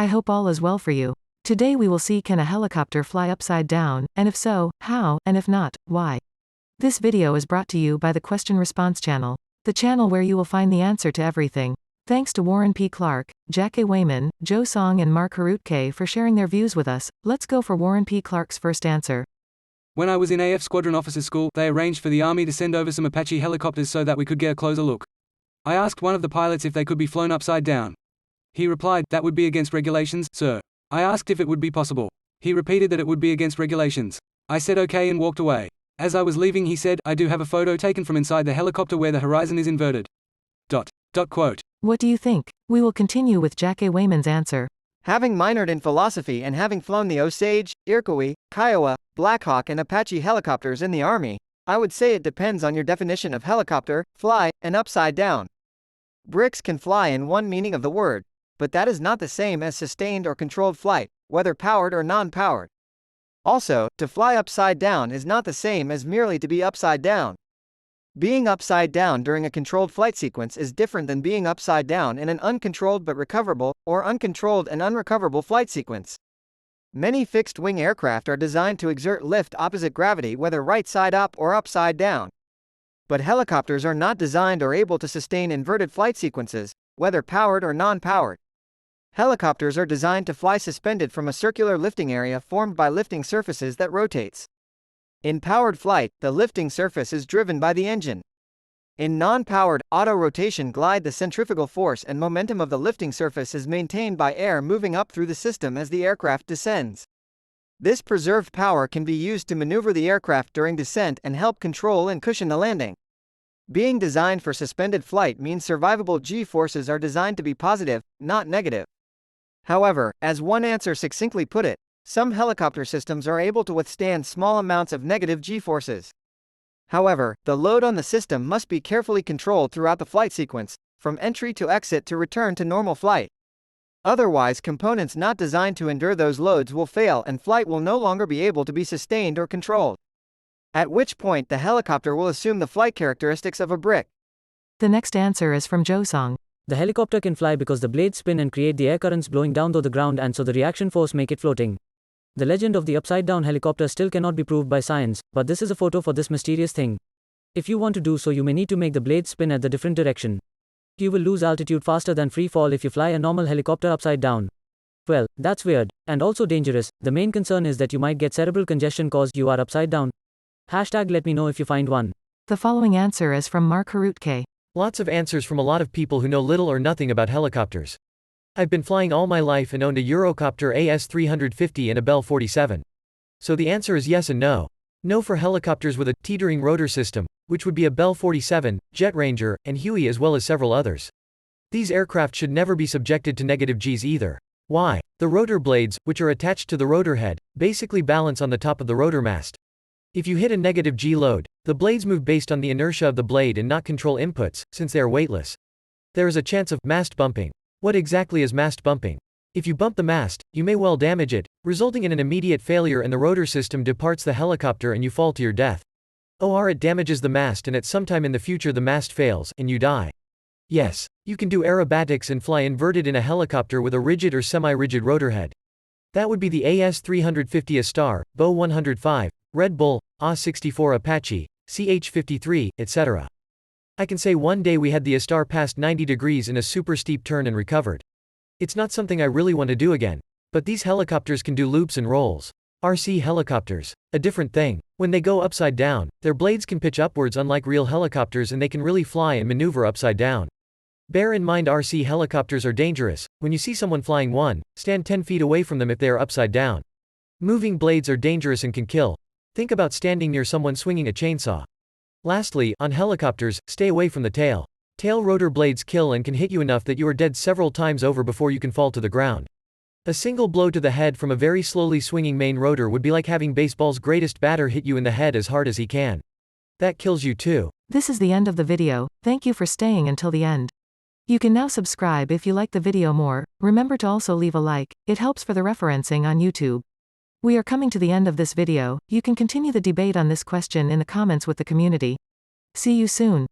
I hope all is well for you. Today we will see, can a helicopter fly upside down, and if so, how, and if not, why? This video is brought to you by the Question Response channel, the channel where you will find the answer to everything. Thanks to Warren P. Clark, Jack A. Wayman, Joe Song and Mark Irqouis for sharing their views with us. Let's go for Warren P. Clark's first answer. When I was in AF Squadron Officer school, they arranged for the Army to send over some Apache helicopters so that we could get a closer look. I asked one of the pilots if they could be flown upside down. He replied, "That would be against regulations, sir." I asked if it would be possible. He repeated that it would be against regulations. I said okay and walked away. As I was leaving he said, "I do have a photo taken from inside the helicopter where the horizon is inverted." Quote. What do you think? We will continue with Jack A. Wayman's answer. Having minored in philosophy and having flown the Osage, Irqouis, Kiowa, Blackhawk and Apache helicopters in the Army, I would say it depends on your definition of helicopter, fly, and upside down. Bricks can fly in one meaning of the word, but that is not the same as sustained or controlled flight, whether powered or non-powered. Also, to fly upside down is not the same as merely to be upside down. Being upside down during a controlled flight sequence is different than being upside down in an uncontrolled but recoverable, or uncontrolled and unrecoverable flight sequence. Many fixed-wing aircraft are designed to exert lift opposite gravity whether right side up or upside down. But helicopters are not designed or able to sustain inverted flight sequences, whether powered or non-powered. Helicopters are designed to fly suspended from a circular lifting area formed by lifting surfaces that rotates. In powered flight, the lifting surface is driven by the engine. In non-powered, auto-rotation glide, the centrifugal force and momentum of the lifting surface is maintained by air moving up through the system as the aircraft descends. This preserved power can be used to maneuver the aircraft during descent and help control and cushion the landing. Being designed for suspended flight means survivable G-forces are designed to be positive, not negative. However, as one answer succinctly put it, some helicopter systems are able to withstand small amounts of negative G-forces. However, the load on the system must be carefully controlled throughout the flight sequence, from entry to exit to return to normal flight. Otherwise, components not designed to endure those loads will fail and flight will no longer be able to be sustained or controlled. At which point the helicopter will assume the flight characteristics of a brick. The next answer is from Joe Song. The helicopter can fly because the blades spin and create the air currents blowing down through the ground, and so the reaction force make it floating. The legend of the upside-down helicopter still cannot be proved by science, but this is a photo for this mysterious thing. If you want to do so, you may need to make the blades spin at the different direction. You will lose altitude faster than free fall if you fly a normal helicopter upside down. Well, that's weird, and also dangerous. The main concern is that you might get cerebral congestion cause you are upside down. Hashtag let me know if you find one. The following answer is from Mark Irqouis. Lots of answers from a lot of people who know little or nothing about helicopters. I've been flying all my life and owned a Eurocopter AS-350 and a Bell 47. So the answer is yes and no. No for helicopters with a teetering rotor system, which would be a Bell 47, Jet Ranger, and Huey, as well as several others. These aircraft should never be subjected to negative Gs either. Why? The rotor blades, which are attached to the rotor head, basically balance on the top of the rotor mast. If you hit a negative G load, the blades move based on the inertia of the blade and not control inputs, since they are weightless. There is a chance of mast bumping. What exactly is mast bumping? If you bump the mast, you may well damage it, resulting in an immediate failure and the rotor system departs the helicopter and you fall to your death. Or it damages the mast and at some time in the future the mast fails, and you die. Yes, you can do aerobatics and fly inverted in a helicopter with a rigid or semi-rigid rotor head. That would be the AS-350 A Star, Bo 105, Red Bull, A-64 Apache, CH-53, etc. I can say one day we had the A-Star past 90 degrees in a super steep turn and recovered. It's not something I really want to do again. But these helicopters can do loops and rolls. RC helicopters. A different thing. When they go upside down, their blades can pitch upwards unlike real helicopters, and they can really fly and maneuver upside down. Bear in mind RC helicopters are dangerous. When you see someone flying one, stand 10 feet away from them if they are upside down. Moving blades are dangerous and can kill. Think about standing near someone swinging a chainsaw. Lastly, on helicopters, stay away from the tail. Tail rotor blades kill and can hit you enough that you are dead several times over before you can fall to the ground. A single blow to the head from a very slowly swinging main rotor would be like having baseball's greatest batter hit you in the head as hard as he can. That kills you too. This is the end of the video. Thank you for staying until the end. You can now subscribe if you like the video more. Remember to also leave a like, it helps for the referencing on YouTube. We are coming to the end of this video. You can continue the debate on this question in the comments with the community. See you soon.